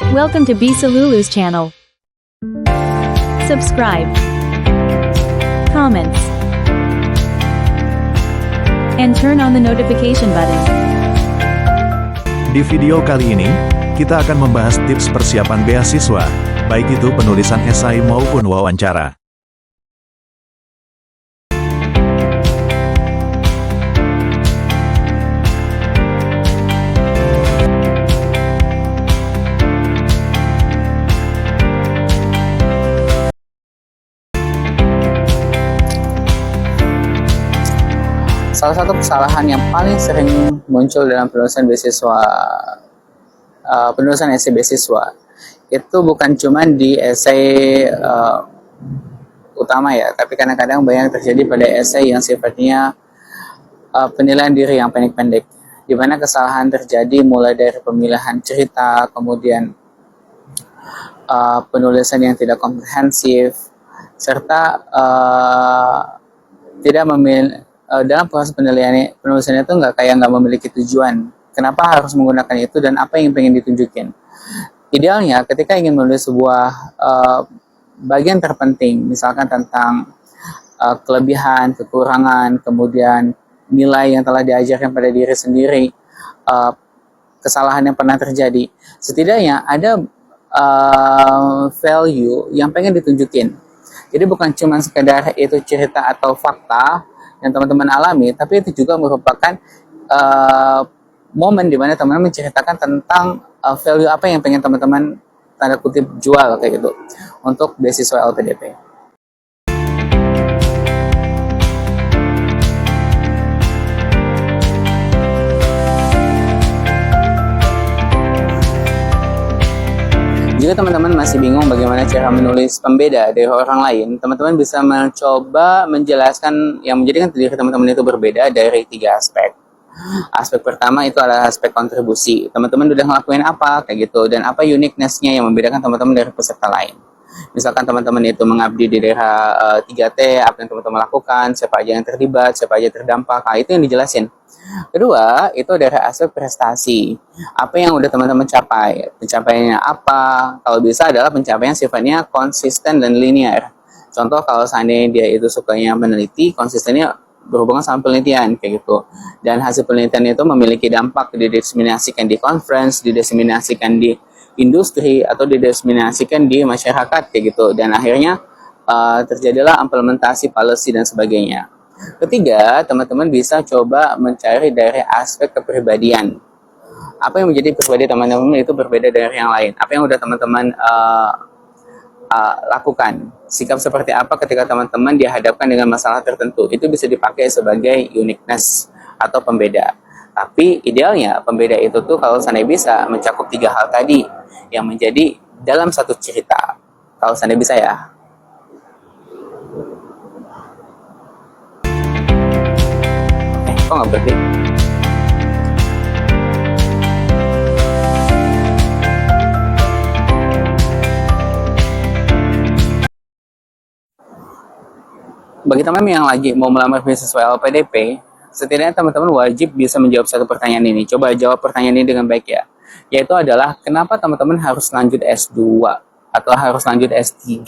Welcome to Bisa Lulu's channel. Subscribe, comments, and turn on the notification button. Di video kali ini, kita akan membahas tips persiapan beasiswa, baik itu penulisan esai maupun wawancara. Salah satu kesalahan yang paling sering muncul dalam penulisan penulisan esai beasiswa itu bukan cuma di esai utama ya, tapi kadang-kadang banyak terjadi pada esai yang sifatnya penilaian diri yang pendek-pendek, di mana kesalahan terjadi mulai dari pemilihan cerita, kemudian penulisan yang tidak komprehensif, serta tidak dalam proses penulisannya itu nggak memiliki tujuan. Kenapa harus menggunakan itu dan apa yang pengen ditunjukin? Idealnya ketika ingin menulis sebuah bagian terpenting, misalkan tentang kelebihan, kekurangan, kemudian nilai yang telah diajarkan pada diri sendiri, kesalahan yang pernah terjadi, setidaknya ada value yang pengen ditunjukin. Jadi bukan cuma sekedar itu cerita atau fakta yang teman-teman alami, tapi itu juga merupakan momen di mana teman-teman menceritakan tentang value apa yang pengen teman-teman tanda kutip jual kayak gitu untuk beasiswa LPDP. Jika teman-teman masih bingung bagaimana cara menulis pembeda dari orang lain, teman-teman bisa mencoba menjelaskan yang menjadikan diri teman-teman itu berbeda dari 3 aspek. Aspek pertama itu adalah aspek kontribusi. Teman-teman udah ngelakuin apa kayak gitu, dan apa uniqueness-nya yang membedakan teman-teman dari peserta lain. Misalkan teman-teman itu mengabdi di daerah 3T, apa yang teman-teman lakukan, siapa aja yang terlibat, siapa aja terdampak, itu yang dijelasin. Kedua, itu dari aspek prestasi. Apa yang udah teman-teman capai? Pencapaiannya apa? Kalau bisa adalah pencapaian sifatnya konsisten dan linear. Contoh kalau seandainya dia itu sukanya meneliti, konsistennya berhubungan sama penelitian kayak gitu. Dan hasil penelitian itu memiliki dampak, didiseminasikan di conference, didiseminasikan di industri, atau didiseminasikan di masyarakat kayak gitu. Dan akhirnya terjadilah implementasi policy dan sebagainya. Ketiga, teman-teman bisa coba mencari dari aspek kepribadian. Apa yang menjadi pribadi teman-teman itu berbeda dari yang lain. Apa yang udah teman-teman lakukan. Sikap seperti apa ketika teman-teman dihadapkan dengan masalah tertentu. Itu bisa dipakai sebagai uniqueness atau pembeda. Tapi idealnya pembeda itu tuh kalau seandainya bisa mencakup 3 hal tadi yang menjadi dalam satu cerita. Kalau seandainya bisa ya. Kok nggak berhenti? Bagi teman-teman yang lagi mau melamar beasiswa LPDP, setidaknya teman-teman wajib bisa menjawab satu pertanyaan ini. Coba jawab pertanyaan ini dengan baik ya. Yaitu adalah, kenapa teman-teman harus lanjut S2 atau harus lanjut S3?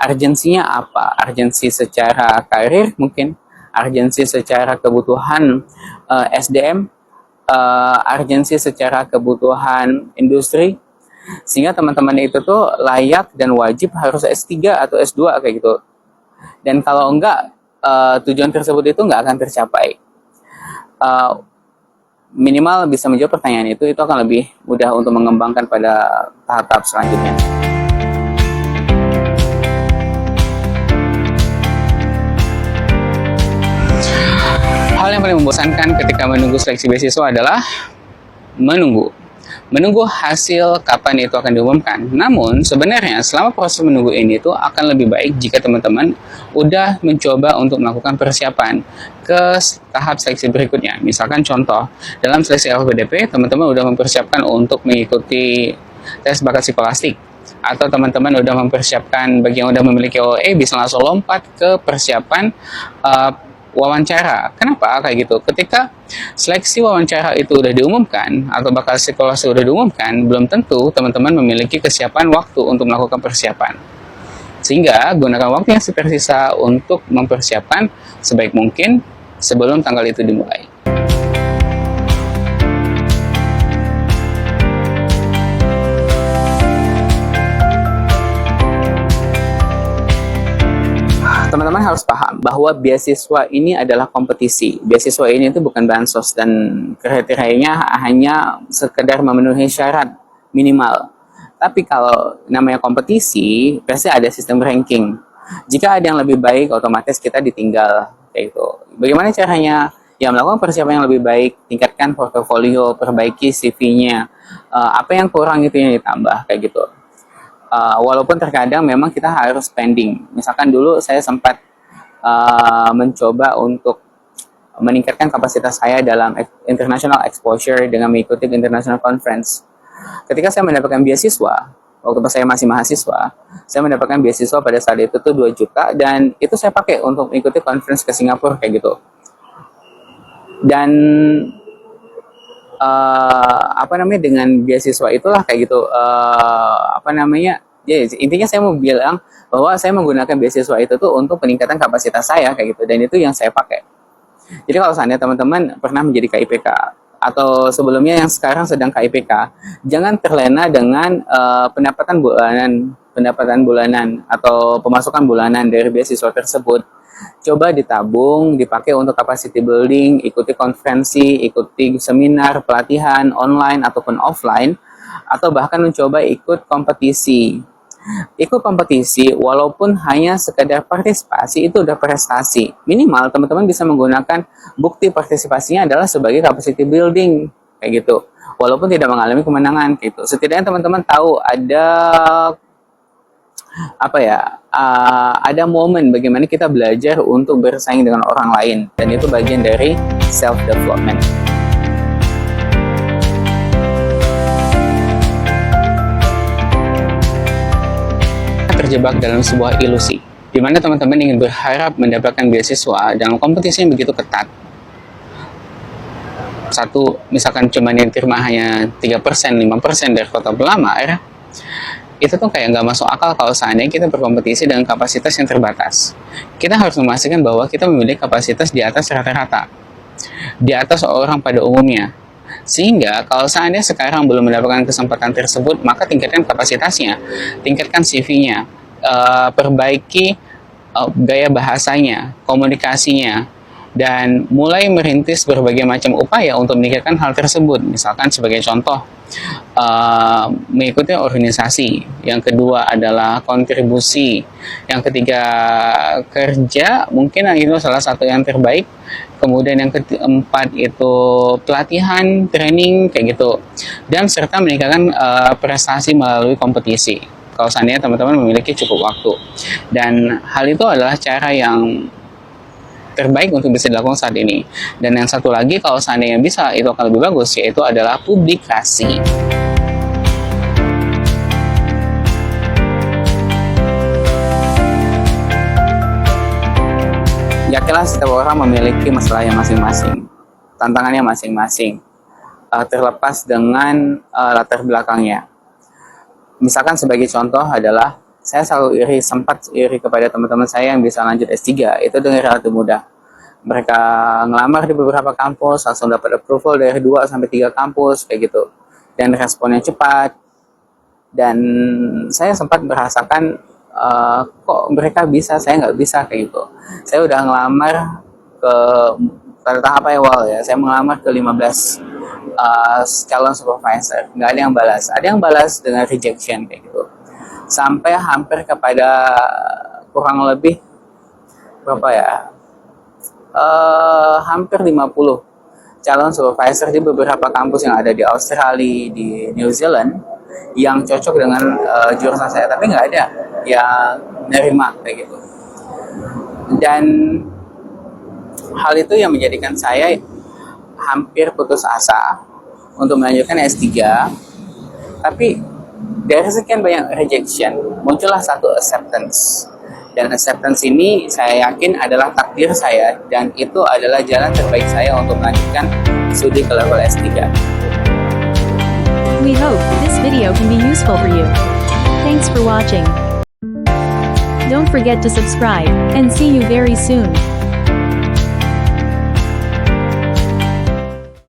Urgensinya apa? Urgensi secara karir mungkin? Urgensi secara kebutuhan SDM, urgensi secara kebutuhan industri, sehingga teman-teman itu tuh layak dan wajib harus S3 atau S2 kayak gitu. Dan kalau enggak, tujuan tersebut itu enggak akan tercapai. Minimal bisa menjawab pertanyaan itu akan lebih mudah untuk mengembangkan pada tahap-tahap selanjutnya. Hal yang paling membosankan ketika menunggu seleksi beasiswa adalah menunggu hasil kapan itu akan diumumkan. Namun sebenarnya selama proses menunggu ini tuh akan lebih baik jika teman-teman udah mencoba untuk melakukan persiapan ke tahap seleksi berikutnya. Misalkan contoh, dalam seleksi LPDP teman-teman udah mempersiapkan untuk mengikuti tes bakat psikolastik, atau teman-teman udah mempersiapkan bagi yang udah memiliki OE bisa langsung lompat ke persiapan wawancara. Kenapa kayak gitu? Ketika seleksi wawancara itu udah diumumkan atau bakal psikolog udah diumumkan, belum tentu teman-teman memiliki kesiapan waktu untuk melakukan persiapan. Sehingga gunakan waktu yang tersisa untuk mempersiapkan sebaik mungkin sebelum tanggal itu dimulai. Teman-teman harus paham bahwa beasiswa ini adalah kompetisi. Beasiswa ini itu bukan bansos dan kriterianya hanya sekedar memenuhi syarat minimal. Tapi kalau namanya kompetisi, pasti ada sistem ranking. Jika ada yang lebih baik, otomatis kita ditinggal kayak itu. Bagaimana caranya? Ya, melakukan persiapan yang lebih baik, tingkatkan portofolio, perbaiki CV-nya. Apa yang kurang itu yang ditambah kayak gitu. Walaupun terkadang memang kita harus spending. Misalkan dulu saya sempat mencoba untuk meningkatkan kapasitas saya dalam international exposure dengan mengikuti international conference. Ketika saya mendapatkan beasiswa, waktu saya masih mahasiswa, saya mendapatkan beasiswa pada saat itu tuh 2 juta dan itu saya pakai untuk mengikuti conference ke Singapura kayak gitu. Dan dengan beasiswa itulah kayak gitu, ya intinya saya mau bilang bahwa saya menggunakan beasiswa itu tuh untuk peningkatan kapasitas saya kayak gitu, dan itu yang saya pakai. Jadi kalau seandainya teman-teman pernah menjadi KIPK atau sebelumnya yang sekarang sedang KIPK, jangan terlena dengan pendapatan bulanan atau pemasukan bulanan dari beasiswa tersebut. Coba ditabung, dipakai untuk capacity building, ikuti konferensi, ikuti seminar, pelatihan online ataupun offline, atau bahkan mencoba ikut kompetisi. Ikut kompetisi walaupun hanya sekedar partisipasi itu udah prestasi. Minimal teman-teman bisa menggunakan bukti partisipasinya adalah sebagai capacity building kayak gitu. Walaupun tidak mengalami kemenangan gitu. Setidaknya teman-teman tahu ada ada momen bagaimana kita belajar untuk bersaing dengan orang lain, dan itu bagian dari self development. Terjebak dalam sebuah ilusi di mana teman-teman ingin berharap mendapatkan beasiswa dalam kompetisi yang begitu ketat. Misalkan cuma yang diterima hanya 3%, 5% dari kota pelamar, itu tuh kayak nggak masuk akal kalau seandainya kita berkompetisi dengan kapasitas yang terbatas. Kita harus memastikan bahwa kita memiliki kapasitas di atas rata-rata, di atas orang pada umumnya. Sehingga kalau seandainya sekarang belum mendapatkan kesempatan tersebut, maka tingkatkan kapasitasnya, tingkatkan CV-nya, perbaiki gaya bahasanya, komunikasinya, dan mulai merintis berbagai macam upaya untuk meningkatkan hal tersebut. Misalkan sebagai contoh, mengikuti organisasi. Yang kedua adalah kontribusi. Yang ketiga kerja, mungkin itu salah satu yang terbaik. Kemudian yang keempat itu pelatihan, training kayak gitu. Dan serta meningkatkan prestasi melalui kompetisi. Kalau seandainya teman-teman memiliki cukup waktu. Dan hal itu adalah cara yang terbaik untuk bisa dilakukan saat ini. Dan yang satu lagi, kalau seandainya bisa, itu akan lebih bagus, yaitu adalah publikasi. Yakinlah setiap orang memiliki masalahnya masing-masing, tantangannya masing-masing, terlepas dengan latar belakangnya. Misalkan sebagai contoh adalah, saya selalu sempat iri kepada teman-teman saya yang bisa lanjut S3, itu dengan relatif mudah. Mereka ngelamar di beberapa kampus, langsung dapat approval dari 2-3 kampus, kayak gitu. Dan responnya cepat. Dan saya sempat merasakan, kok mereka bisa, saya nggak bisa, kayak gitu. Saya udah ngelamar pada tahap awal ya, saya mengelamar ke 15 calon supervisor. Nggak ada yang balas. Ada yang balas dengan rejection, kayak gitu. Sampai hampir kepada kurang lebih hampir 50 calon supervisor di beberapa kampus yang ada di Australia, di New Zealand yang cocok dengan jurusan saya, tapi nggak ada yang nerima kayak gitu. Dan hal itu yang menjadikan saya hampir putus asa untuk melanjutkan S3, tapi dari sekian banyak rejection, muncullah satu acceptance, Dan acceptance ini saya yakin adalah takdir saya, dan itu adalah jalan terbaik saya untuk melanjutkan studi ke level S3. We hope this video can be useful for you. Thanks for watching. Don't forget to subscribe, and see you very soon.